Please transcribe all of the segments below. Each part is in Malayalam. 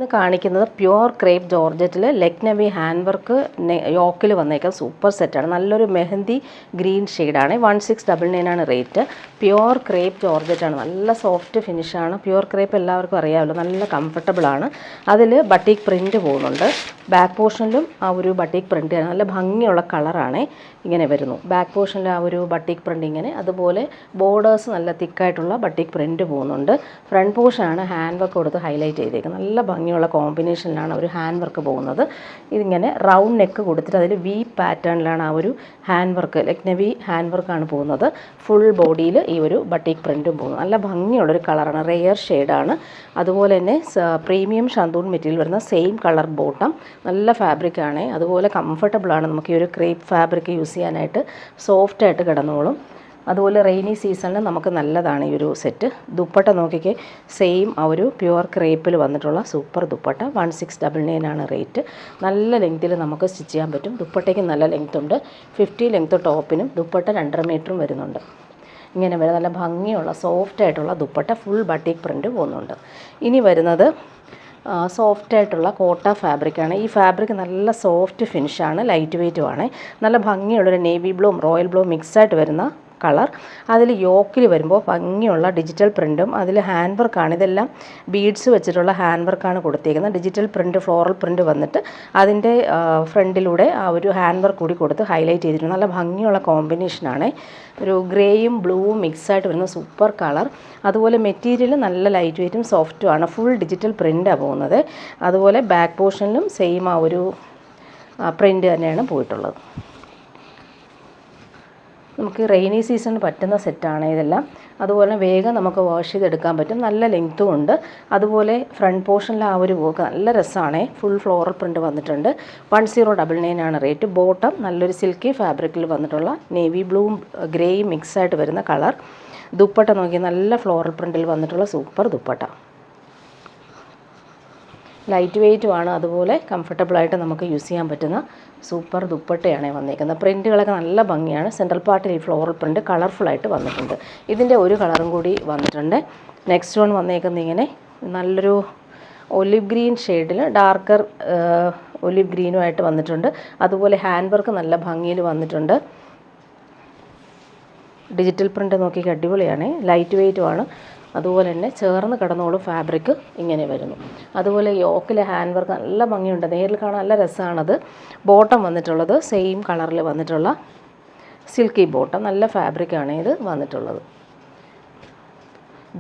ഇന്ന് കാണിക്കുന്നത് പ്യുവർ ക്രേപ്പ് ജോർജറ്റിൽ ലെഗ് നെവി ഹാൻഡ് വർക്ക് യോക്കിൽ വന്നേക്കാം സൂപ്പർ സെറ്റാണ്. നല്ലൊരു മെഹന്തി ഗ്രീൻ ഷെയ്ഡാണ്. 1699 ആണ് റേറ്റ്. Pure crepe ജോർജറ്റാണ്. നല്ല സോഫ്റ്റ് ഫിനിഷാണ്. പ്യുവർ ക്രേപ്പ് എല്ലാവർക്കും അറിയാമല്ലോ, നല്ല കംഫർട്ടബിളാണ്. അതിൽ ബട്ടീക്ക് പ്രിൻറ്റ് പോകുന്നുണ്ട്. ബാക്ക് പോർഷനിലും ആ ഒരു ബട്ടീക്ക് പ്രിൻറ്റ് നല്ല ഭംഗിയുള്ള കളറാണ് ഇങ്ങനെ വരുന്നു. ബാക്ക് പോർഷനിൽ ആ ഒരു ബട്ടീക്ക് പ്രിൻറ്റ് ഇങ്ങനെ, അതുപോലെ ബോർഡേഴ്സ് നല്ല തിക്കായിട്ടുള്ള ബട്ടീക്ക് പ്രിൻറ്റ് പോകുന്നുണ്ട്. ഫ്രണ്ട് പോർഷനാണ് ഹാൻഡ് വർക്ക് കൊടുത്ത് ഹൈലൈറ്റ് ചെയ്തേക്കുന്നത്. നല്ല ഭംഗിയുള്ള കോമ്പിനേഷനിലാണ് ഒരു ഹാൻഡ് വർക്ക് പോകുന്നത്. ഇതിങ്ങനെ റൗണ്ട് നെക്ക് കൊടുത്തിട്ട് അതിൽ വി പാറ്റേണിലാണ് ആ ഒരു hand work, leg navy hand വർക്കാണ് പോകുന്നത്. ഫുൾ ബോഡിയിൽ ഈ ഒരു ബട്ടീക്ക് പ്രിൻറ്റും പോകുന്നു. നല്ല ഭംഗിയുള്ളൊരു കളറാണ്, റെയർ ഷെയ്ഡാണ്. അതുപോലെ തന്നെ പ്രീമിയം ഷന്തൂൺ മെറ്റീരിയൽ വരുന്ന സെയിം കളർ ബോട്ടം. നല്ല ഫാബ്രിക്കാണ്, അതുപോലെ കംഫർട്ടബിളാണ്. നമുക്ക് ഈ ഒരു ക്രേപ്പ് ഫാബ്രിക് യൂസ് ചെയ്യാനായിട്ട് സോഫ്റ്റായിട്ട് കിടന്നോളും. അതുപോലെ റെയിനി സീസണിൽ നമുക്ക് നല്ലതാണ് ഈ ഒരു സെറ്റ്. ദുപ്പട്ട നോക്കിക്കേ, സെയിം ആ ഒരു പ്യുവർ ക്രേപ്പിൽ വന്നിട്ടുള്ള സൂപ്പർ ദുപ്പട്ട. 1699 ആണ് റേറ്റ്. നല്ല ലെങ്ത്തിൽ നമുക്ക് സ്റ്റിച്ച് ചെയ്യാൻ പറ്റും. ദുപ്പട്ടയ്ക്ക് നല്ല ലെങ്ത് ഉണ്ട്. 50 ലെങ്ത്ത് ടോപ്പിനും ദുപ്പട്ട 2.5 മീറ്ററും വരുന്നുണ്ട്. ഇങ്ങനെ വരെ നല്ല ഭംഗിയുള്ള സോഫ്റ്റായിട്ടുള്ള ദുപ്പട്ട, ഫുൾ ബട്ടീക്ക് പ്രിൻറ്റ് പോകുന്നുണ്ട്. ഇനി വരുന്നത് സോഫ്റ്റായിട്ടുള്ള കോട്ട ഫാബ്രിക്കാണ്. ഈ ഫാബ്രിക് നല്ല സോഫ്റ്റ് ഫിനിഷാണ്, ലൈറ്റ് വെയ്റ്റുമാണ്. നല്ല ഭംഗിയുള്ളൊരു നേവി ബ്ലൂവും റോയൽ ബ്ലൂവും മിക്സായിട്ട് വരുന്ന കളർ. അതിൽ യോക്കിൽ വരുമ്പോൾ ഭംഗിയുള്ള ഡിജിറ്റൽ പ്രിൻറ്റും അതിൽ ഹാൻഡ് വർക്കാണ്. ഇതെല്ലാം ബീഡ്സ് വെച്ചിട്ടുള്ള ഹാൻഡ് വർക്കാണ് കൊടുത്തേക്കുന്നത്. ഡിജിറ്റൽ പ്രിൻറ്റ്, ഫ്ലോറൽ പ്രിൻറ്റ് വന്നിട്ട് അതിൻ്റെ ഫ്രണ്ടിലൂടെ ആ ഒരു ഹാൻഡ് വർക്ക് കൂടി കൊടുത്ത് ഹൈലൈറ്റ് ചെയ്തിട്ടുണ്ട്. നല്ല ഭംഗിയുള്ള കോമ്പിനേഷനാണ്. ഒരു ഗ്രേയും ബ്ലൂവും മിക്സായിട്ട് വരുന്ന സൂപ്പർ കളർ. അതുപോലെ മെറ്റീരിയൽ നല്ല ലൈറ്റ് വെയ്റ്റും സോഫ്റ്റുമാണ്. ഫുൾ ഡിജിറ്റൽ പ്രിൻ്റാണ് പോകുന്നത്. അതുപോലെ ബാക്ക് പോർഷനിലും സെയിം ആ ഒരു പ്രിൻറ്റ് തന്നെയാണ് പോയിട്ടുള്ളത്. നമുക്ക് റെയിനി സീസണിന് പറ്റുന്ന സെറ്റാണ് ഇതെല്ലാം. അതുപോലെ വേഗം നമുക്ക് വാഷ് ചെയ്തെടുക്കാൻ പറ്റും. നല്ല ലെങ്ത്തും ഉണ്ട്. അതുപോലെ ഫ്രണ്ട് പോർഷനിൽ ആ ഒരു വർക്ക് നല്ല രസമാണ്. ഫുൾ ഫ്ലോറൽ പ്രിൻറ്റ് വന്നിട്ടുണ്ട്. 1099 ആണ് റേറ്റ്. ബോട്ടം നല്ലൊരു സിൽക്കി ഫാബ്രിക്കിൽ വന്നിട്ടുള്ള നേവി ബ്ലൂവും ഗ്രേയും മിക്സായിട്ട് വരുന്ന കളർ. ദുപ്പട്ട നോക്കി, നല്ല ഫ്ലോറൽ പ്രിൻറ്റിൽ വന്നിട്ടുള്ള സൂപ്പർ ദുപ്പട്ട. ലൈറ്റ് വെയ്റ്റുമാണ്, അതുപോലെ കംഫർട്ടബിളായിട്ട് നമുക്ക് യൂസ് ചെയ്യാൻ പറ്റുന്ന സൂപ്പർ ദുപ്പട്ടയാണ് വന്നിരിക്കുന്നത്. പ്രിൻറ്റുകളൊക്കെ നല്ല ഭംഗിയാണ്. സെൻട്രൽ പാർട്ടിൽ ഈ ഫ്ലോറൽ പ്രിൻറ്റ് കളർഫുള്ളായിട്ട് വന്നിട്ടുണ്ട്. ഇതിൻ്റെ ഒരു കളറും കൂടി വന്നിട്ടുണ്ട്. നെക്സ്റ്റ് വൺ വന്നേക്കുന്നത് ഇങ്ങനെ നല്ലൊരു ഒലിവ് ഗ്രീൻ ഷെയ്ഡിൽ ഡാർക്കർ ഒലിവ് ഗ്രീനുമായിട്ട് വന്നിട്ടുണ്ട്. അതുപോലെ ഹാൻഡ് വർക്ക് നല്ല ഭംഗിയിൽ വന്നിട്ടുണ്ട്. ഡിജിറ്റൽ പ്രിൻറ്റ് നോക്കി അടിപൊളിയാണ്, ലൈറ്റ് വെയ്റ്റുമാണ്. അതുപോലെ തന്നെ ചേർന്ന് കിടന്നോളും ഫാബ്രിക് ഇങ്ങനെ വരുന്നു. അതുപോലെ യോക്കിലെ ഹാൻഡ് വർക്ക് നല്ല ഭംഗിയുണ്ട്, നേരിൽ കാണാൻ നല്ല രസമാണത്. ബോട്ടം വന്നിട്ടുള്ളത് സെയിം കളറിൽ വന്നിട്ടുള്ള സിൽക്കി ബോട്ടം. നല്ല ഫാബ്രിക്കാണ് ഇത് വന്നിട്ടുള്ളത്.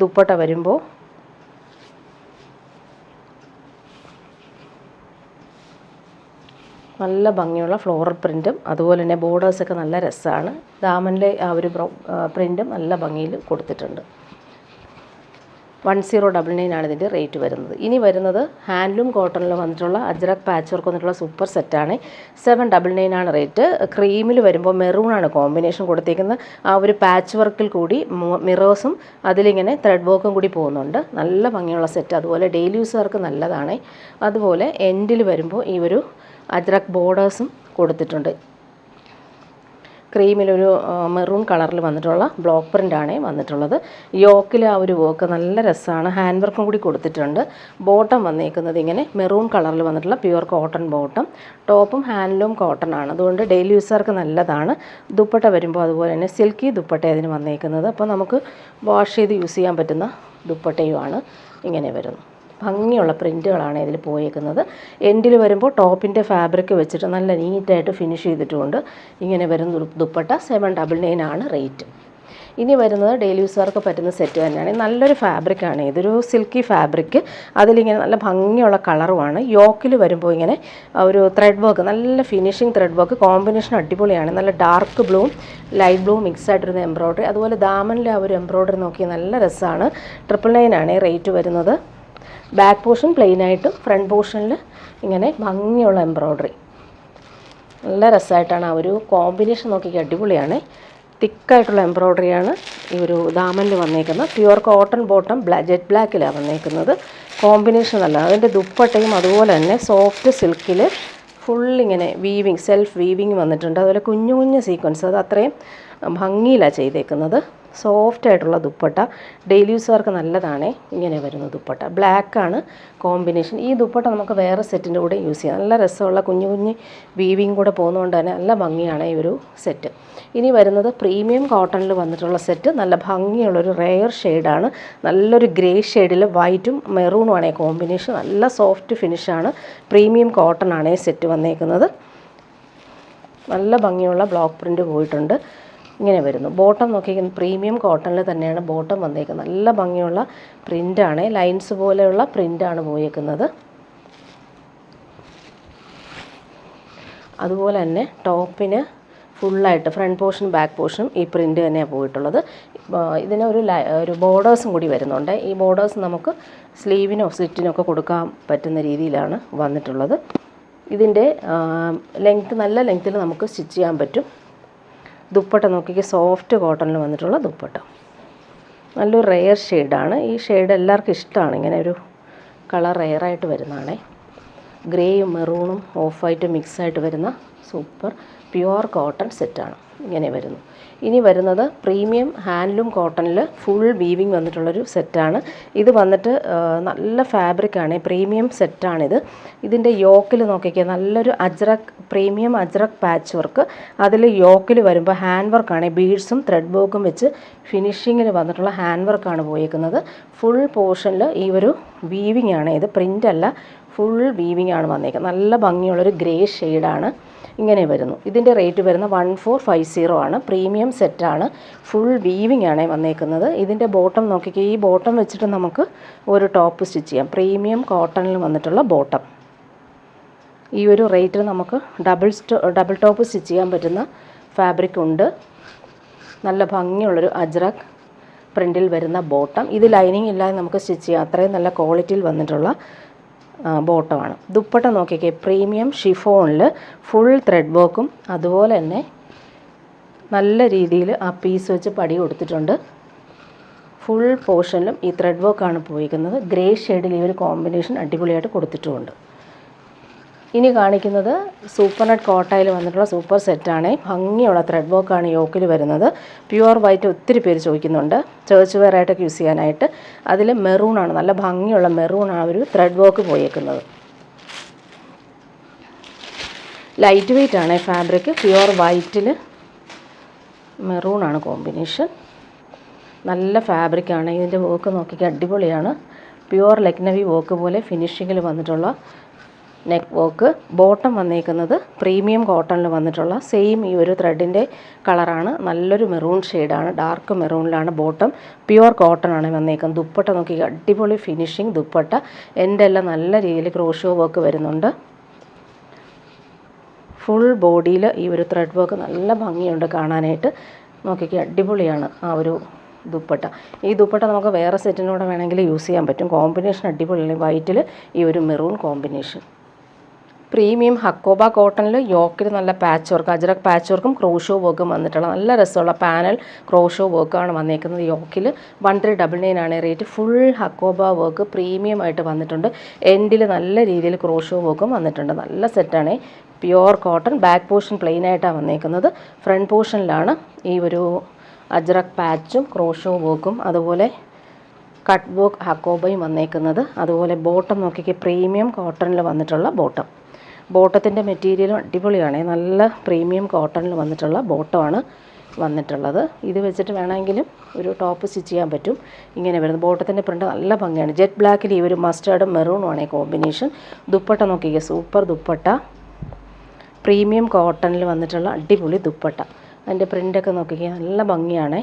ദുപ്പട്ട വരുമ്പോൾ നല്ല ഭംഗിയുള്ള ഫ്ലോറൽ പ്രിൻറ്റും അതുപോലെ തന്നെ ബോർഡേഴ്സൊക്കെ നല്ല രസമാണ്. ദാമനിലെ ആ ഒരു പ്രിൻറ്റും നല്ല ഭംഗിയിൽ കൊടുത്തിട്ടുണ്ട്. 1099 ആണ് ഇതിൻ്റെ റേറ്റ് വരുന്നത്. ഇനി വരുന്നത് ഹാൻഡ്ലൂം കോട്ടണിൽ വന്നിട്ടുള്ള അജ്രക് പാച്ച് വർക്ക് വന്നിട്ടുള്ള സൂപ്പർ സെറ്റാണ്. 799 ആണ് റേറ്റ്. ക്രീമിൽ വരുമ്പോൾ മെറൂണാണ് കോമ്പിനേഷൻ കൊടുത്തേക്കുന്നത്. ആ ഒരു പാച്ച് വർക്കിൽ കൂടി മിറേഴ്സും അതിലിങ്ങനെ ത്രെഡ് വർക്കും കൂടി പോകുന്നുണ്ട്. നല്ല ഭംഗിയുള്ള സെറ്റ്. അതുപോലെ ഡെയിലി യൂസുകാർക്ക് നല്ലതാണ്. അതുപോലെ എൻഡിൽ വരുമ്പോൾ ഈ ഒരു അജ്രക് ബോർഡേഴ്സും കൊടുത്തിട്ടുണ്ട്. ക്രീമിലൊരു മെറൂൺ കളറിൽ വന്നിട്ടുള്ള ബ്ലോക്ക് പ്രിൻ്റാണ് വന്നിട്ടുള്ളത്. യോക്കിൽ ആ ഒരു വർക്ക് നല്ല രസമാണ്. ഹാൻഡ് വർക്കും കൂടി കൊടുത്തിട്ടുണ്ട്. ബോട്ടം വന്നേക്കുന്നത് ഇങ്ങനെ മെറൂൺ കളറിൽ വന്നിട്ടുള്ള പ്യുവർ കോട്ടൺ ബോട്ടം. ടോപ്പും ഹാൻഡ്ലൂം കോട്ടൺ ആണ്, അതുകൊണ്ട് ഡെയിലി യൂസർക്ക് നല്ലതാണ്. ദുപ്പട്ട വരുമ്പോൾ അതുപോലെ തന്നെ സിൽക്കി ദുപ്പട്ട അതിന് വന്നേക്കുന്നത്. അപ്പോൾ നമുക്ക് വാഷ് ചെയ്ത് യൂസ് ചെയ്യാൻ പറ്റുന്ന ദുപ്പട്ടയുമാണ് ഇങ്ങനെ വരുന്നത്. ഭംഗിയുള്ള പ്രിൻറ്റുകളാണ് ഇതിൽ പോയേക്കുന്നത്. എൻഡിൽ വരുമ്പോൾ ടോപ്പിൻ്റെ ഫാബ്രിക് വെച്ചിട്ട് നല്ല നീറ്റായിട്ട് ഫിനിഷ് ചെയ്തിട്ടുമുണ്ട്. ഇങ്ങനെ വരുന്ന ദുപ്പട്ട 799 ആണ് റേറ്റ്. ഇനി വരുന്നത് ഡെയിലി യൂസുകാർക്ക് പറ്റുന്ന സെറ്റ് തന്നെയാണ്. നല്ലൊരു ഫാബ്രിക്കാണ്, ഇതൊരു സിൽക്കി ഫാബ്രിക്. അതിലിങ്ങനെ നല്ല ഭംഗിയുള്ള കളറുമാണ്. യോക്കിൽ വരുമ്പോൾ ഇങ്ങനെ ഒരു ത്രെഡ് വർക്ക്, നല്ല ഫിനിഷിങ് ത്രെഡ് വർക്ക്. കോമ്പിനേഷൻ അടിപൊളിയാണ്. നല്ല ഡാർക്ക് ബ്ലൂവും ലൈറ്റ് ബ്ലൂവും മിക്സ് ആയിട്ടിരുന്ന എംബ്രോയ്ഡറി. അതുപോലെ ദാമനിലെ ആ ഒരു എംബ്രോയ്ഡറി നോക്കി നല്ല രസമാണ്. 999 ആണ് റേറ്റ് വരുന്നത്. ബാക്ക് പോർഷൻ പ്ലെയിനായിട്ടും ഫ്രണ്ട് പോർഷനിൽ ഇങ്ങനെ ഭംഗിയുള്ള എംബ്രോയ്ഡറി. നല്ല രസമായിട്ടാണ് ആ ഒരു കോമ്പിനേഷൻ നോക്കി അടിപൊളിയാണ്. തിക്കായിട്ടുള്ള എംബ്രോയ്ഡറിയാണ് ഈ ഒരു ദാമനിൽ വന്നേക്കുന്നത്. പ്യുവർ കോട്ടൺ ബോട്ടം ജെറ്റ് ബ്ലാക്കിലാണ് വന്നേക്കുന്നത്. കോമ്പിനേഷൻ നല്ല. അതിൻ്റെ ദുപ്പട്ടയും അതുപോലെ തന്നെ സോഫ്റ്റ് സിൽക്കിൽ ഫുള്ളിങ്ങനെ വീവിങ്, സെൽഫ് വീവിങ് വന്നിട്ടുണ്ട്. അതുപോലെ കുഞ്ഞു കുഞ്ഞു സീക്വൻസ്, അത് അത്രയും ഭംഗിയിലാണ് ചെയ്തേക്കുന്നത്. സോഫ്റ്റ് ആയിട്ടുള്ള ദുപ്പട്ട, ഡെയിലി യൂസുകാർക്ക് നല്ലതാണ്. ഇങ്ങനെ വരുന്ന ദുപ്പട്ട, ബ്ലാക്കാണ് കോമ്പിനേഷൻ. ഈ ദുപ്പട്ട നമുക്ക് വേറെ സെറ്റിൻ്റെ കൂടെ യൂസ് ചെയ്യാം. നല്ല രസമുള്ള കുഞ്ഞു കുഞ്ഞ് വീവിങ് കൂടെ പോകുന്നതുകൊണ്ട് തന്നെ നല്ല ഭംഗിയാണ് ഈ ഒരു സെറ്റ്. ഇനി വരുന്നത് പ്രീമിയം കോട്ടണിൽ വന്നിട്ടുള്ള സെറ്റ്, നല്ല ഭംഗിയുള്ളൊരു റെയർ ഷെയ്ഡാണ്. നല്ലൊരു ഗ്രേ ഷെയ്ഡിൽ വൈറ്റും മെറൂണുമാണ് ഈ കോമ്പിനേഷൻ. നല്ല സോഫ്റ്റ് ഫിനിഷാണ്. പ്രീമിയം കോട്ടൺ ആണ് ഈ സെറ്റ് വന്നേക്കുന്നത്. നല്ല ഭംഗിയുള്ള ബ്ലോക്ക് പ്രിൻ്റ് പോയിട്ടുണ്ട്. ഇങ്ങനെ വരുന്നു. ബോട്ടം നോക്കി, പ്രീമിയം കോട്ടണിൽ തന്നെയാണ് ബോട്ടം വന്നേക്കുന്നത്. നല്ല ഭംഗിയുള്ള പ്രിൻ്റാണ്, ലൈൻസ് പോലെയുള്ള പ്രിൻ്റാണ് പോയേക്കുന്നത്. അതുപോലെ തന്നെ ടോപ്പിന് ഫുള്ളായിട്ട് ഫ്രണ്ട് പോർഷൻ ബാക്ക് പോർഷനും ഈ പ്രിൻ്റ് തന്നെയാണ് പോയിട്ടുള്ളത്. ഇതിന് ഒരു ബോർഡേഴ്സും കൂടി വരുന്നുണ്ട്. ഈ ബോർഡേഴ്സ് നമുക്ക് സ്ലീവിനോ സ്ലിറ്റിനോ ഒക്കെ കൊടുക്കാൻ പറ്റുന്ന രീതിയിലാണ് വന്നിട്ടുള്ളത്. ഇതിൻ്റെ ലെങ്ത്ത് നല്ല ലെങ്ത്തിൽ നമുക്ക് സ്റ്റിച്ച് ചെയ്യാൻ പറ്റും. ദുപ്പട്ട നോക്കിക്ക്, സോഫ്റ്റ് കോട്ടണിൽ വന്നിട്ടുള്ള ദുപ്പട്ട, നല്ലൊരു റെയർ ഷെയ്ഡാണ്. ഈ ഷെയ്ഡ് എല്ലാവർക്കും ഇഷ്ടമാണ്. ഇങ്ങനെ ഒരു കളർ റെയറായിട്ട് വരുന്നതാണേ. ഗ്രേയും മെറൂണും ഓഫ് വൈറ്റും മിക്സായിട്ട് വരുന്ന സൂപ്പർ പ്യുവർ കോട്ടൺ സെറ്റാണ്. ഇങ്ങനെ വരുന്നു. ഇനി വരുന്നത് പ്രീമിയം ഹാൻഡ്ലൂം കോട്ടണിൽ ഫുൾ വീവിങ് വന്നിട്ടുള്ളൊരു സെറ്റാണ്. ഇത് വന്നിട്ട് നല്ല ഫാബ്രിക്കാണ്, പ്രീമിയം സെറ്റാണിത്. ഇതിൻ്റെ യോക്കിൽ നോക്കിക്കുക, നല്ലൊരു പ്രീമിയം അജ്രക് പാച്ച് വർക്ക്. അതിൽ യോക്കിൽ വരുമ്പോൾ ഹാൻഡ് വർക്കാണ്, ബീഡ്സും ത്രെഡ് വർക്കും വെച്ച് ഫിനിഷിങ്ങിൽ വന്നിട്ടുള്ള ഹാൻഡ് വർക്കാണ് പോയേക്കുന്നത്. ഫുൾ പോർഷനിൽ ഈ ഒരു വീവിങ് ആണ്. ഇത് പ്രിൻ്റ് അല്ല, ഫുൾ വീവിങ് ആണ് വന്നേക്കുന്നത്. നല്ല ഭംഗിയുള്ളൊരു ഗ്രേ ഷെയ്ഡാണ്. ഇങ്ങനെ വരുന്നു. ഇതിൻ്റെ റേറ്റ് വരുന്ന 1450 ആണ്. പ്രീമിയം സെറ്റാണ്, ഫുൾ വീവിങ് ആണ് വന്നേക്കുന്നത്. ഇതിൻ്റെ ബോട്ടം നോക്കിക്കുക, ഈ ബോട്ടം വെച്ചിട്ട് നമുക്ക് ഒരു ടോപ്പ് സ്റ്റിച്ച് ചെയ്യാം. പ്രീമിയം കോട്ടണിൽ വന്നിട്ടുള്ള ബോട്ടം. ഈ ഒരു റേറ്റിൽ നമുക്ക് ഡബിൾ ടോപ്പ് സ്റ്റിച്ച് ചെയ്യാൻ പറ്റുന്ന ഫാബ്രിക് ഉണ്ട്. നല്ല ഭംഗിയുള്ളൊരു അജ്രക് പ്രിൻറ്റിൽ വരുന്ന ബോട്ടം. ഇത് ലൈനിങ് ഇല്ലാതെ നമുക്ക് സ്റ്റിച്ച് ചെയ്യാം. അത്രയും നല്ല ക്വാളിറ്റിയിൽ വന്നിട്ടുള്ള ബോട്ടമാണ്. ദുപ്പട്ട നോക്കിക്കേ, പ്രീമിയം ഷിഫോണിൽ ഫുൾ ത്രെഡ് വർക്കും അതുപോലെ തന്നെ നല്ല രീതിയിൽ ആ പീസ് വെച്ച് പടി കൊടുത്തിട്ടുണ്ട്. ഫുൾ പോർഷനിലും ഈ ത്രെഡ് വർക്കാണ് പോയിരിക്കുന്നത്. ഗ്രേ ഷെയ്ഡിൽ ഈ ഒരു കോമ്പിനേഷൻ അടിപൊളിയായിട്ട് കൊടുത്തിട്ടുമുണ്ട്. ഇനി കാണിക്കുന്നത് സൂപ്പർ നെറ്റ് കോട്ടയിൽ വന്നിട്ടുള്ള സൂപ്പർ സെറ്റാണ്. ഭംഗിയുള്ള ത്രെഡ് വർക്കാണ് യോക്കിൽ വരുന്നത്. പ്യുവർ വൈറ്റ് ഒത്തിരി പേര് ചോദിക്കുന്നുണ്ട്, ചേർച്ച് വെയർ ആയിട്ടൊക്കെ യൂസ് ചെയ്യാനായിട്ട്. അതിൽ മെറൂണാണ്, നല്ല ഭംഗിയുള്ള മെറൂണാണ് ഒരു ത്രെഡ് വർക്ക് പോയേക്കുന്നത്. ലൈറ്റ് വെയ്റ്റ് ആണ് ഫാബ്രിക്. പ്യുവർ വൈറ്റിൽ മെറൂണാണ് കോമ്പിനേഷൻ. നല്ല ഫാബ്രിക്കാണ്. ഇതിൻ്റെ വർക്ക് നോക്കിക്കാൻ അടിപൊളിയാണ്. പ്യുവർ ലക്നവി വർക്ക് പോലെ ഫിനിഷിങ്ങിൽ വന്നിട്ടുള്ള നെക്ക് വർക്ക്. ബോട്ടം വന്നേക്കുന്നത് പ്രീമിയം കോട്ടണിൽ വന്നിട്ടുള്ള സെയിം ഈ ഒരു ത്രെഡിൻ്റെ കളറാണ്. നല്ലൊരു മെറൂൺ ഷെയ്ഡാണ്, ഡാർക്ക് മെറൂണിലാണ് ബോട്ടം. പ്യുവർ കോട്ടൺ ആണ് വന്നേക്കുന്നത്. ദുപ്പട്ട നോക്കി, അടിപൊളി ഫിനിഷിങ് ദുപ്പട്ട. എൻ്റെ എല്ലാം നല്ല രീതിയിൽ ക്രോഷോ വർക്ക് വരുന്നുണ്ട്. ഫുൾ ബോഡിയിൽ ഈ ഒരു ത്രെഡ് വർക്ക് നല്ല ഭംഗിയുണ്ട് കാണാനായിട്ട്. നോക്കിക്കുക, അടിപൊളിയാണ് ആ ഒരു ദുപ്പട്ട. ഈ ദുപ്പട്ട നമുക്ക് വേറെ സെറ്റിനൂടെ വേണമെങ്കിൽ യൂസ് ചെയ്യാൻ പറ്റും. കോമ്പിനേഷൻ അടിപൊളിയാണ്. വൈറ്റിൽ ഈ ഒരു മെറൂൺ കോമ്പിനേഷൻ. പ്രീമിയം ഹക്കോബ കോട്ടണിൽ യോക്കിൽ നല്ല പാച്ച് വർക്ക്, അജ്രക് പാച്ച് വർക്കും ക്രോഷോ വർക്കും വന്നിട്ടുള്ള നല്ല രസമുള്ള പാനൽ ക്രോഷോ വർക്കാണ് വന്നേക്കുന്നത്. യോക്കിൽ 1399 ആണ് rate. Full hakoba work premium ആയിട്ട് വന്നിട്ടുണ്ട്. എൻഡിൽ നല്ല രീതിയിൽ ക്രോഷോ വർക്കും വന്നിട്ടുണ്ട്. നല്ല സെറ്റാണ്. Pure cotton. Back portion plain ആയിട്ടാണ് വന്നേക്കുന്നത്. ഫ്രണ്ട് പോർഷനിലാണ് ഈ ഒരു അജ്രക് പാച്ചും ക്രോഷോ വർക്കും അതുപോലെ കട്ട് വർക്ക് ഹക്കോബയും വന്നേക്കുന്നത്. അതുപോലെ ബോട്ടം നോക്കിക്കുക, പ്രീമിയം കോട്ടണിൽ വന്നിട്ടുള്ള ബോട്ടം. ബോട്ടത്തിൻ്റെ മെറ്റീരിയലും അടിപൊളിയാണ്. നല്ല പ്രീമിയം കോട്ടണിൽ വന്നിട്ടുള്ള ബോട്ടമാണ് വന്നിട്ടുള്ളത്. ഇത് വെച്ചിട്ട് വേണമെങ്കിലും ഒരു ടോപ്പ് സ്റ്റിച്ച് ചെയ്യാൻ പറ്റും. ഇങ്ങനെ വരുന്നത്. ബോട്ടത്തിൻ്റെ പ്രിൻ്റ് നല്ല ഭംഗിയാണ്. ജെറ്റ് ബ്ലാക്കിൽ ഈ ഒരു മസ്റ്റാർഡും മെറൂണുമാണ് ഈ കോമ്പിനേഷൻ. ദുപ്പട്ട നോക്കിക്കുക, സൂപ്പർ ദുപ്പട്ട. പ്രീമിയം കോട്ടണിൽ വന്നിട്ടുള്ള അടിപൊളി ദുപ്പട്ട. അതിൻ്റെ പ്രിൻ്റൊക്കെ നോക്കിക്കുക, നല്ല ഭംഗിയാണ്.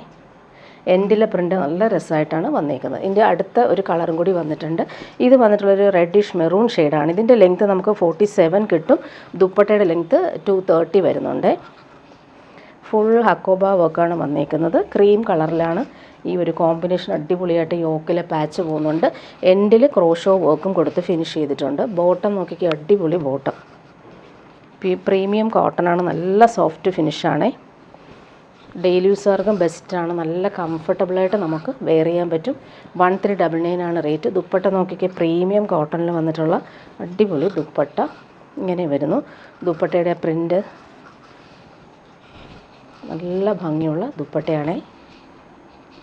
എൻഡിലെ പ്രിൻ്റ് നല്ല രസമായിട്ടാണ് വന്നേക്കുന്നത്. ഇതിൻ്റെ അടുത്ത ഒരു കളറും കൂടി വന്നിട്ടുണ്ട്. ഇത് വന്നിട്ടുള്ളൊരു റെഡിഷ് മെറൂൺ ഷെയ്ഡാണ്. ഇതിൻ്റെ ലെങ്ത്ത് നമുക്ക് 47 കിട്ടും. ദുപ്പട്ടയുടെ ലെങ്ത്ത് 230 വരുന്നുണ്ട്. ഫുൾ ഹക്കോബ വർക്കാണ് വന്നേക്കുന്നത്. ക്രീം കളറിലാണ് ഈ ഒരു കോമ്പിനേഷൻ. അടിപൊളിയായിട്ട് യോക്കിലെ പാച്ച് പോകുന്നുണ്ട്. എൻഡിൽ ക്രോഷോ വർക്കും കൊടുത്ത് ഫിനിഷ് ചെയ്തിട്ടുണ്ട്. ബോട്ടം നോക്കിക്കുക, അടിപൊളി ബോട്ടം. പ്രീമിയം കോട്ടണാണ്, നല്ല സോഫ്റ്റ് ഫിനിഷാണ്. ഡെയിലി യൂസുകാർക്കും ബെസ്റ്റാണ്. നല്ല കംഫർട്ടബിളായിട്ട് നമുക്ക് വെയർ ചെയ്യാൻ പറ്റും. 1399 ആണ് റേറ്റ്. ദുപ്പട്ട നോക്കിക്കുക, പ്രീമിയം കോട്ടണിൽ വന്നിട്ടുള്ള അടിപൊളി ദുപ്പട്ട. ഇങ്ങനെ വരുന്നു. ദുപ്പട്ടയുടെ പ്രിൻ്റ് നല്ല ഭംഗിയുള്ള ദുപ്പട്ടയാണ്.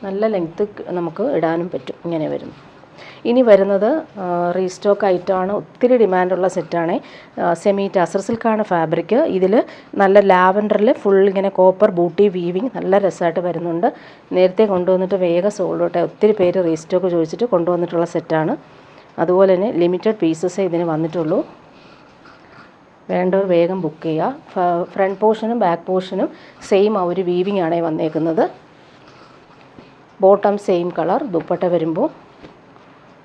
നല്ല ലെങ്ത്ത് നമുക്ക് ഇടാനും പറ്റും. ഇങ്ങനെ വരുന്നു. ഇനി വരുന്നത് റീസ്റ്റോക്ക് ഐറ്റമാണ്. ഒത്തിരി ഡിമാൻഡുള്ള സെറ്റാണ്. സെമി ടസർ സിൽക്കാണ് ഫാബ്രിക്. ഇതിൽ നല്ല ലാവൻഡറിൽ ഫുൾ ഇങ്ങനെ കോപ്പർ ബൂട്ടി വീവിങ് നല്ല രസമായിട്ട് വരുന്നുണ്ട്. നേരത്തെ കൊണ്ടുവന്നിട്ട് വേഗം സോൾഡ് ഔട്ട്. ഒത്തിരി പേര് റീസ്റ്റോക്ക് ചോദിച്ചിട്ട് കൊണ്ടുവന്നിട്ടുള്ള സെറ്റാണ്. അതുപോലെ തന്നെ ലിമിറ്റഡ് പീസസേ ഇതിന് വന്നിട്ടുള്ളൂ. വേണ്ടവർ വേഗം ബുക്ക് ചെയ്യുക. ഫ്രണ്ട് പോർഷനും ബാക്ക് പോർഷനും സെയിം ആ ഒരു വീവിങ് ആണ് വന്നേക്കുന്നത്. Bottom same colour. ദുപ്പട്ട വരുമ്പോൾ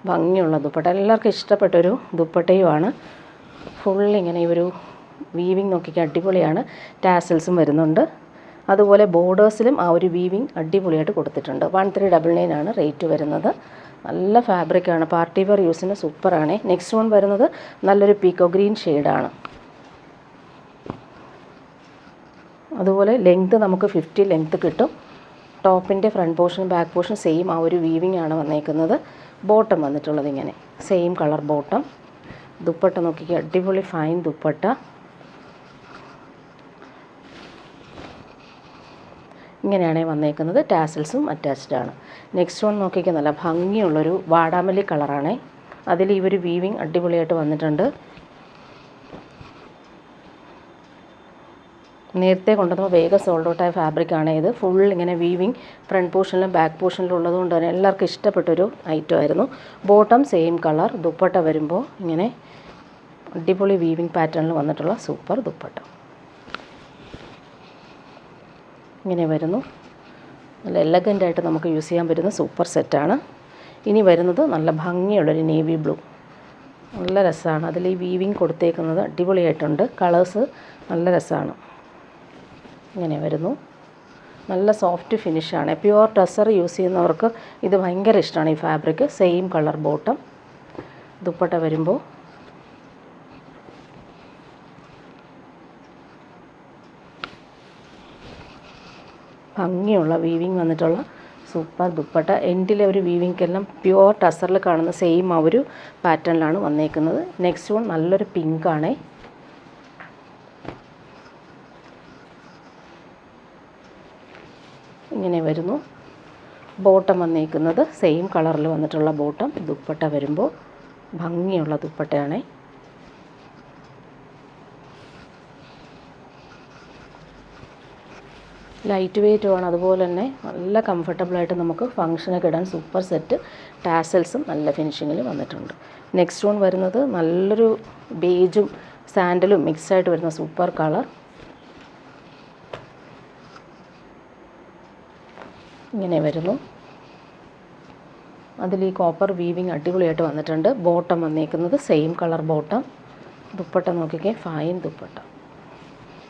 ഭംഗിയുള്ള ദുപ്പട്ട, എല്ലാവർക്കും ഇഷ്ടപ്പെട്ടൊരു ദുപ്പട്ടയുമാണ്. ഫുൾ ഇങ്ങനെ ഈ ഒരു വീവിങ് നോക്കിക്കാൻ അടിപൊളിയാണ്. ടാസൽസും വരുന്നുണ്ട്. അതുപോലെ ബോർഡേഴ്സിലും ആ ഒരു വീവിങ് അടിപൊളിയായിട്ട് കൊടുത്തിട്ടുണ്ട്. 1399 ആണ് റേറ്റ് വരുന്നത്. നല്ല ഫാബ്രിക്കാണ്. പാർട്ടി വെയർ യൂസിന് സൂപ്പറാണ്. നെക്സ്റ്റ് വൺ വരുന്നത് നല്ലൊരു പീക്കോ ഗ്രീൻ ഷെയ്ഡാണ്. അതുപോലെ ലെങ്ത്ത് നമുക്ക് 50 ലെങ്ത്ത് കിട്ടും. ടോപ്പിൻ്റെ front portion back portion same ആ ഒരു വീവിങ് ആണ് വന്നേക്കുന്നത്. ബോട്ടം വന്നിട്ടുള്ളത് ഇങ്ങനെ സെയിം കളർ ബോട്ടം. ദുപ്പട്ട നോക്കിക്കുക, അടിപൊളി ഫൈൻ ദുപ്പട്ട. ഇങ്ങനെയാണ് വന്നേക്കുന്നത്. ടാസൽസും അറ്റാച്ച്ഡ് ആണ്. നെക്സ്റ്റ് വൺ നോക്കിക്കുക, നല്ല ഭംഗിയുള്ളൊരു വാടാമല്ലി കളറാണ്. അതിൽ ഈ ഒരു വീവിങ് അടിപൊളിയായിട്ട് വന്നിട്ടുണ്ട്. നേരത്തെ കൊണ്ടുവന്നപ്പോൾ വേഗം സോൾഡ് ഔട്ടായ ഫാബ്രിക്കാണ് ഇത്. ഫുൾ ഇങ്ങനെ വീവിങ് ഫ്രണ്ട് പോർഷനിലും ബാക്ക് പോർഷനിലും ഉള്ളതുകൊണ്ട് തന്നെ എല്ലാവർക്കും ഇഷ്ടപ്പെട്ടൊരു ഐറ്റം ആയിരുന്നു. Bottom same colour. ദുപ്പട്ട വരുമ്പോൾ ഇങ്ങനെ അടിപൊളി വീവിങ് പാറ്റേണിൽ വന്നിട്ടുള്ള സൂപ്പർ ദുപ്പട്ട ഇങ്ങനെ വരുന്നു. നല്ല എലഗൻ്റായിട്ട് നമുക്ക് യൂസ് ചെയ്യാൻ പറ്റുന്ന സൂപ്പർ സെറ്റാണ്. ഇനി വരുന്നത് നല്ല ഭംഗിയുള്ളൊരു നേവി ബ്ലൂ. നല്ല രസമാണ്. അതിൽ ഈ വീവിങ് കൊടുത്തേക്കുന്നത് അടിപൊളിയായിട്ടുണ്ട്. കളേഴ്സ് നല്ല രസമാണ്. ഇങ്ങനെ വരുന്നു. നല്ല സോഫ്റ്റ് ഫിനിഷാണ്. പ്യുവർ ടസർ യൂസ് ചെയ്യുന്നവർക്ക് ഇത് ഭയങ്കര ഇഷ്ടമാണ് ഈ fabric. Same colour bottom. Dupatta വരുമ്പോൾ ഭംഗിയുള്ള വീവിങ് വന്നിട്ടുള്ള സൂപ്പർ ദുപ്പട്ട. എൻഡിലെ ഒരു വീവിങ്ങെല്ലാം പ്യുവർ ടസറിൽ കാണുന്ന സെയിം ആ ഒരു പാറ്റേണിലാണ് വന്നേക്കുന്നത്. നെക്സ്റ്റ് വൺ നല്ലൊരു പിങ്കാണ്. ഇങ്ങനെ വരുന്നു. ബോട്ടം വന്നേക്കുന്നത് സെയിം കളറിൽ വന്നിട്ടുള്ള ബോട്ടം. ദുപ്പട്ട വരുമ്പോൾ ഭംഗിയുള്ള ദുപ്പട്ടയാണ്. ലൈറ്റ് വെയ്റ്റുമാണ്. അതുപോലെ തന്നെ നല്ല കംഫർട്ടബിളായിട്ട് നമുക്ക് ഫങ്ഷനൊക്കെ ഇടാൻ സൂപ്പർ സെറ്റ്. ടാസൽസും നല്ല ഫിനിഷിങ്ങിൽ വന്നിട്ടുണ്ട്. നെക്സ്റ്റ് വൺ വരുന്നത് നല്ലൊരു ബേജും സാൻഡലും മിക്സായിട്ട് വരുന്ന സൂപ്പർ കളർ. ഇങ്ങനെ വരുന്നു. അതിൽ ഈ കോപ്പർ വീവിങ് അടിപൊളിയായിട്ട് വന്നിട്ടുണ്ട്. ബോട്ടം വന്നേക്കുന്നത് സെയിം കളർ ബോട്ടം. ദുപ്പട്ട നോക്കിക്കേ, ഫൈൻ ദുപ്പട്ട.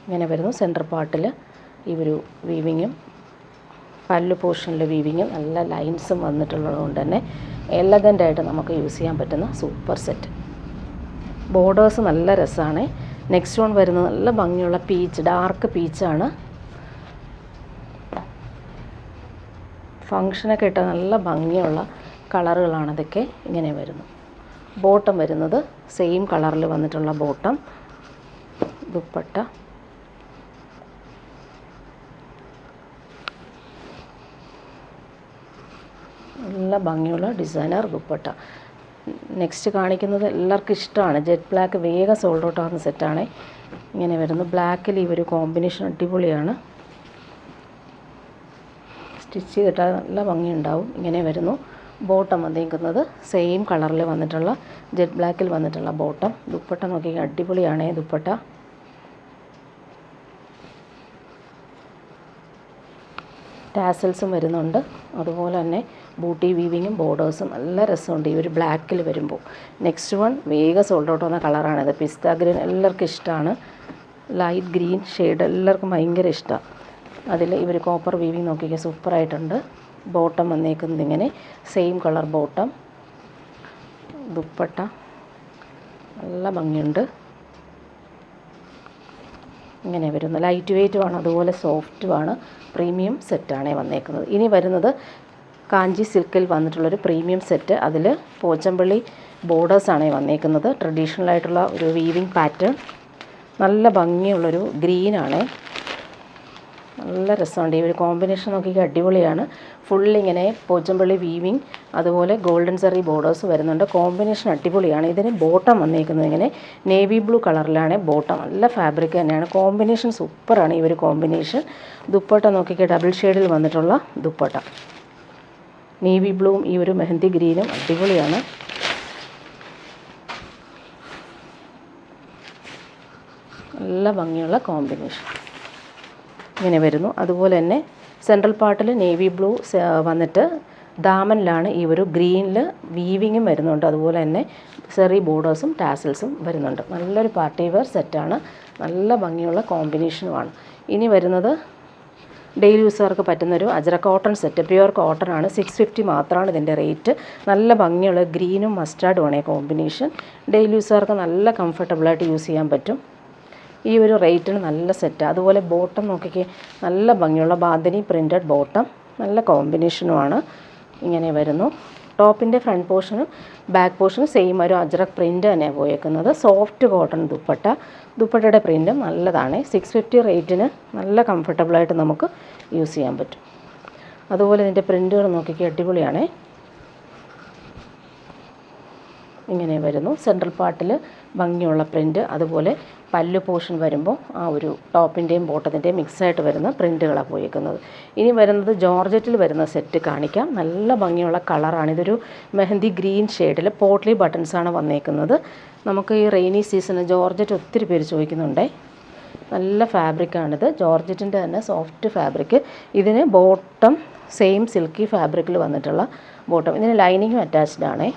ഇങ്ങനെ വരുന്നു. സെൻറ്റർ പാർട്ടിൽ ഈ ഒരു വീവിങ്ങും പല്ല് പോർഷനിലെ വീവിങ്ങും നല്ല ലൈൻസും വന്നിട്ടുള്ളത് കൊണ്ട് തന്നെ എലഗൻ്റായിട്ട് നമുക്ക് യൂസ് ചെയ്യാൻ പറ്റുന്ന സൂപ്പർ സെറ്റ്. ബോർഡേഴ്സ് നല്ല രസമാണ്. നെക്സ്റ്റ് വൺ വരുന്നത് നല്ല ഭംഗിയുള്ള പീച്ച്, ഡാർക്ക് പീച്ചാണ്. ഫങ്ഷനൊക്കെ ഇട്ട നല്ല ഭംഗിയുള്ള കളറുകളാണ് ഇതൊക്കെ. ഇങ്ങനെ വരുന്നു. ബോട്ടം വരുന്നത് സെയിം കളറിൽ വന്നിട്ടുള്ള ബോട്ടം. ദുപ്പട്ട നല്ല ഭംഗിയുള്ള ഡിസൈനർ ദുപ്പട്ട. നെക്സ്റ്റ് കാണിക്കുന്നത് എല്ലാവർക്കും ഇഷ്ടമാണ്. ജെറ്റ് ബ്ലാക്ക് വേഗം സോൾഡ് ഔട്ട് ആകുന്ന സെറ്റാണ്. ഇങ്ങനെ വരുന്നു. ബ്ലാക്കിൽ ഈ ഒരു കോമ്പിനേഷൻ അടിപൊളിയാണ്. സ്റ്റിച്ച് ചെയ്തിട്ടാൽ നല്ല ഭംഗിയുണ്ടാവും. ഇങ്ങനെ വരുന്നു. ബോട്ടം വന്നിരിക്കുന്നത് സെയിം കളറിൽ വന്നിട്ടുള്ള ജെറ്റ് ബ്ലാക്കിൽ വന്നിട്ടുള്ള ബോട്ടം. ദുപ്പട്ട നോക്കി അടിപൊളിയാണ് ദുപ്പട്ട. ടാസൽസും വരുന്നുണ്ട്. അതുപോലെ തന്നെ ബൂട്ടി വീവിങ്ങും ബോർഡേഴ്സും നല്ല രസമുണ്ട് ഈ ഒരു ബ്ലാക്കിൽ വരുമ്പോൾ. നെക്സ്റ്റ് വൺ വേഗം സോൾഡ് ഔട്ട് ആവുന്ന കളറാണിത്. പിസ്ത ഗ്രീൻ എല്ലാവർക്കും ഇഷ്ടമാണ്. ലൈറ്റ് ഗ്രീൻ ഷെയ്ഡ് എല്ലാവർക്കും ഭയങ്കര ഇഷ്ടമാണ്. അതിൽ ഇവർ കോപ്പർ വീവിങ് നോക്കിക്കുക, സൂപ്പറായിട്ടുണ്ട്. ബോട്ടം വന്നേക്കുന്നത് ഇങ്ങനെ സെയിം കളർ ബോട്ടം. ദുപ്പട്ട നല്ല ഭംഗിയുണ്ട്. ഇങ്ങനെ വരുന്നു. ലൈറ്റ് വെയ്റ്റുമാണ്, അതുപോലെ സോഫ്റ്റുമാണ്. പ്രീമിയം സെറ്റാണ് വന്നേക്കുന്നത്. ഇനി വരുന്നത് കാഞ്ചി സിൽക്കിൽ വന്നിട്ടുള്ളൊരു പ്രീമിയം സെറ്റ്. അതിൽ പോച്ചമ്പള്ളി ബോർഡേഴ്സാണ് വന്നേക്കുന്നത്. ട്രഡീഷണൽ ആയിട്ടുള്ള ഒരു വീവിങ് പാറ്റേൺ. നല്ല ഭംഗിയുള്ളൊരു ഗ്രീനാണ്. നല്ല രസമുണ്ട്. ഈ ഒരു കോമ്പിനേഷൻ നോക്കിയാൽ അടിപൊളിയാണ്. ഫുള്ളിങ്ങനെ പോച്ചമ്പള്ളി വീവിങ്, അതുപോലെ ഗോൾഡൻ സെറി ബോർഡേഴ്സ് വരുന്നുണ്ട്. കോമ്പിനേഷൻ അടിപൊളിയാണ്. ഇതിന് ബോട്ടം വന്നിരിക്കുന്നത് ഇങ്ങനെ നേവി ബ്ലൂ കളറിലാണ് ബോട്ടം. നല്ല ഫാബ്രിക് തന്നെയാണ്. കോമ്പിനേഷൻ സൂപ്പറാണ് ഈ ഒരു കോമ്പിനേഷൻ. ദുപ്പട്ട നോക്കിയാൽ ഡബിൾ ഷെയ്ഡിൽ വന്നിട്ടുള്ള ദുപ്പട്ട. നേവി ബ്ലൂവും ഈ ഒരു മെഹന്തി ഗ്രീനും അടിപൊളിയാണ്. നല്ല ഭംഗിയുള്ള കോമ്പിനേഷൻ ഇങ്ങനെ വരുന്നു. അതുപോലെ തന്നെ സെൻട്രൽ പാർട്ടിൽ നേവി ബ്ലൂ വന്നിട്ട് ദാമനിലാണ് ഈ ഒരു ഗ്രീനിൽ വീവിങ്ങും വരുന്നുണ്ട്. അതുപോലെ തന്നെ സെറി ബോർഡേഴ്സും ടാസൽസും വരുന്നുണ്ട്. നല്ലൊരു പാർട്ടി വെയർ സെറ്റാണ്. നല്ല ഭംഗിയുള്ള കോമ്പിനേഷനുമാണ്. ഇനി വരുന്നത് ഡെയിലി യൂസുകാർക്ക് പറ്റുന്നൊരു ajrak cotton set. Pure cotton ആണ്. 650 മാത്രമാണ് ഇതിൻ്റെ റേറ്റ്. നല്ല ഭംഗിയുള്ള ഗ്രീനും മസ്റ്റാർഡുമാണ് ഈ കോമ്പിനേഷൻ. ഡെയിലി യൂസുകാർക്ക് നല്ല കംഫർട്ടബിളായിട്ട് യൂസ് ചെയ്യാൻ പറ്റും. ഈ ഒരു റേറ്റിന് നല്ല സെറ്റ്. അതുപോലെ ബോട്ടം നോക്കിക്കേ, നല്ല ഭംഗിയുള്ള ബാന്തിനി പ്രിൻറ്റഡ് ബോട്ടം. നല്ല കോമ്പിനേഷനുമാണ്. ഇങ്ങനെ വരുന്നു. ടോപ്പിൻ്റെ ഫ്രണ്ട് പോർഷനും ബാക്ക് പോർഷനും സെയിം ഒരു അജ്രക് പ്രിൻ്റ് തന്നെയാണ് പോയേക്കുന്നത്. Soft cotton dupatta. ദുപ്പട്ടയുടെ പ്രിൻറ്റും നല്ലതാണ്. 650 റേറ്റിന് നല്ല കംഫർട്ടബിളായിട്ട് നമുക്ക് യൂസ് ചെയ്യാൻ പറ്റും. അതുപോലെ ഇതിൻ്റെ പ്രിൻറ്റുകൾ നോക്കിക്കേ, അടിപൊളിയാണ്. ഇങ്ങനെ വരുന്നു. സെൻട്രൽ പാർട്ടിൽ ഭംഗിയുള്ള പ്രിൻറ്റ്. അതുപോലെ പല്ലു പോർഷൻ വരുമ്പോൾ ആ ഒരു ടോപ്പിൻ്റെയും ബോട്ടത്തിൻ്റെയും മിക്സായിട്ട് വരുന്ന പ്രിൻറ്റുകളാണ് പോയിരിക്കുന്നത്. ഇനി വരുന്നത് ജോർജറ്റിൽ വരുന്ന സെറ്റ് കാണിക്കാം. നല്ല ഭംഗിയുള്ള കളറാണ്. ഇതൊരു മെഹന്തി ഗ്രീൻ ഷെയ്ഡിൽ പോട്ട്ലി ബട്ടൺസാണ് വന്നേക്കുന്നത്. നമുക്ക് ഈ റെയിനി സീസണ് ജോർജറ്റ് ഒത്തിരി പേര് ചോദിക്കുന്നുണ്ടേ. നല്ല ഫാബ്രിക്കാണിത്. ജോർജറ്റിൻ്റെ തന്നെ സോഫ്റ്റ് ഫാബ്രിക്. ഇതിന് ബോട്ടം സെയിം സിൽക്കി ഫാബ്രിക്കിൽ വന്നിട്ടുള്ള ബോട്ടം. ഇതിന് ലൈനിങ്ങും അറ്റാച്ച്ഡ് ആണേ.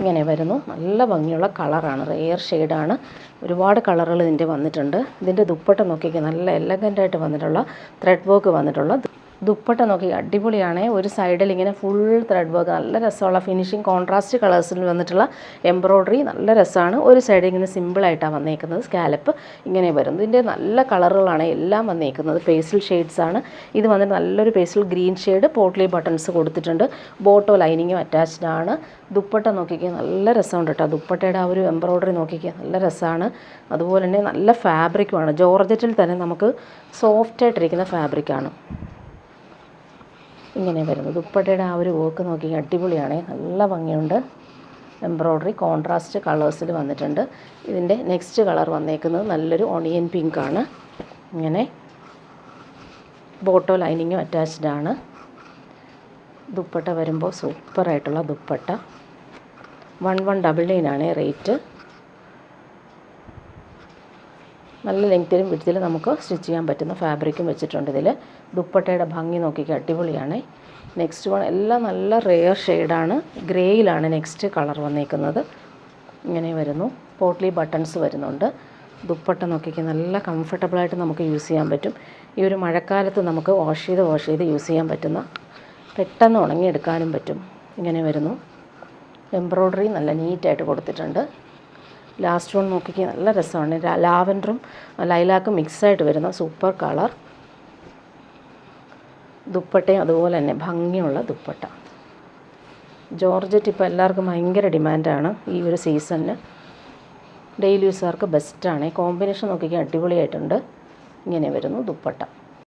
ഇങ്ങനെ വരുന്നു. നല്ല ഭംഗിയുള്ള കളറാണ്. റെയർ ഷെയ്ഡാണ്. ഒരുപാട് കളറുകൾ ഇതിൻ്റെ വന്നിട്ടുണ്ട്. ഇതിൻ്റെ ദുപ്പട്ട നോക്കിയാൽ നല്ല എലഗൻ്റായിട്ട് വന്നിട്ടുള്ള ത്രെഡ് വർക്ക് വന്നിട്ടുള്ള ദുപ്പട്ട നോക്കി അടിപൊളിയാണ്. ഒരു സൈഡിൽ ഇങ്ങനെ ഫുൾ ത്രെഡ് വർക്ക്, നല്ല രസമുള്ള ഫിനിഷിങ് കോൺട്രാസ്റ്റ് കളേഴ്സിൽ വന്നിട്ടുള്ള എംബ്രോയ്ഡറി നല്ല രസമാണ്. ഒരു സൈഡിൽ ഇങ്ങനെ സിമ്പിളായിട്ടാണ് വന്നേക്കുന്നത്. സ്കാലപ്പ് ഇങ്ങനെ വരും. ഇതിൻ്റെ നല്ല കളറുകളാണ് എല്ലാം വന്നേക്കുന്നത്. പേസ്റ്റൽ ഷെയ്ഡ്സാണ്. ഇത് വന്നിട്ട് നല്ലൊരു pastel green shade potli buttons കൊടുത്തിട്ടുണ്ട്. ബോട്ടോ ലൈനിങ്ങും അറ്റാച്ച്ഡ് ആണ്. ദുപ്പട്ട നോക്കിക്കുക, നല്ല രസമുണ്ട് കേട്ടോ. ദുപ്പട്ടയുടെ ആ ഒരു എംബ്രോയ്ഡറി നോക്കിക്കുക, നല്ല രസമാണ്. അതുപോലെ തന്നെ നല്ല ഫാബ്രിക്കുമാണ്. ജോർജറ്റിൽ തന്നെ നമുക്ക് സോഫ്റ്റായിട്ടിരിക്കുന്ന ഫാബ്രിക്കാണ്. ഇങ്ങനെ വരുന്നത്. ദുപ്പട്ടയുടെ ആ ഒരു വർക്ക് നോക്കി അടിപൊളിയാണ്. നല്ല ഭംഗിയുണ്ട്. എംബ്രോയ്ഡറി കോൺട്രാസ്റ്റ് കളേഴ്സിൽ വന്നിട്ടുണ്ട്. ഇതിൻ്റെ നെക്സ്റ്റ് കളർ വന്നേക്കുന്നത് നല്ലൊരു ഓണിയൻ പിങ്ക് ആണ്. ഇങ്ങനെ ബോട്ടോ ലൈനിങ്ങും അറ്റാച്ച്ഡ് ആണ്. ദുപ്പട്ട വരുമ്പോൾ സൂപ്പറായിട്ടുള്ള ദുപ്പട്ട. 1199 ആണ് റേറ്റ്. നല്ല ലെങ്ത്തിലും വിഡ്ത്തിലും നമുക്ക് സ്റ്റിച്ച് ചെയ്യാൻ പറ്റുന്ന ഫാബ്രിക്കും വെച്ചിട്ടുണ്ട് ഇതിൽ. ദുപ്പട്ടയുടെ ഭംഗി നോക്കിക്കുക, അടിപൊളിയാണ്. നെക്സ്റ്റ് വൺ എല്ലാം നല്ല റെയർ ഷെയ്ഡാണ്. ഗ്രേയിലാണ് നെക്സ്റ്റ് കളർ വന്നേക്കുന്നത്. ഇങ്ങനെ വരുന്നു. പോട്ട്ലി ബട്ടൺസ് വരുന്നുണ്ട്. ദുപ്പട്ട നോക്കിക്കുക, നല്ല കംഫർട്ടബിളായിട്ട് നമുക്ക് യൂസ് ചെയ്യാൻ പറ്റും. ഈ ഒരു മഴക്കാലത്ത് നമുക്ക് വാഷ് ചെയ്ത് യൂസ് ചെയ്യാൻ പറ്റുന്ന, പെട്ടെന്ന് ഉണങ്ങിയെടുക്കാനും പറ്റും. ഇങ്ങനെ വരുന്നു. എംബ്രോയ്ഡറി നല്ല നീറ്റായിട്ട് കൊടുത്തിട്ടുണ്ട്. ലാസ്റ്റ് വൺ നോക്കിക്കുക, നല്ല രസമാണ്. ലാവൻഡറും ലൈലാക്കും മിക്സായിട്ട് വരുന്ന സൂപ്പർ കളർ. ദുപ്പട്ടയും അതുപോലെ തന്നെ ഭംഗിയുള്ള ദുപ്പട്ട. ജോർജറ്റ് ഇപ്പോൾ എല്ലാവർക്കും ഭയങ്കര ഡിമാൻഡാണ് ഈ ഒരു സീസണിന്. ഡെയിലി യൂസുകാർക്ക് ബെസ്റ്റാണ്. കോമ്പിനേഷൻ നോക്കിക്കാൻ അടിപൊളിയായിട്ടുണ്ട്. ഇങ്ങനെ വരുന്നു ദുപ്പട്ട.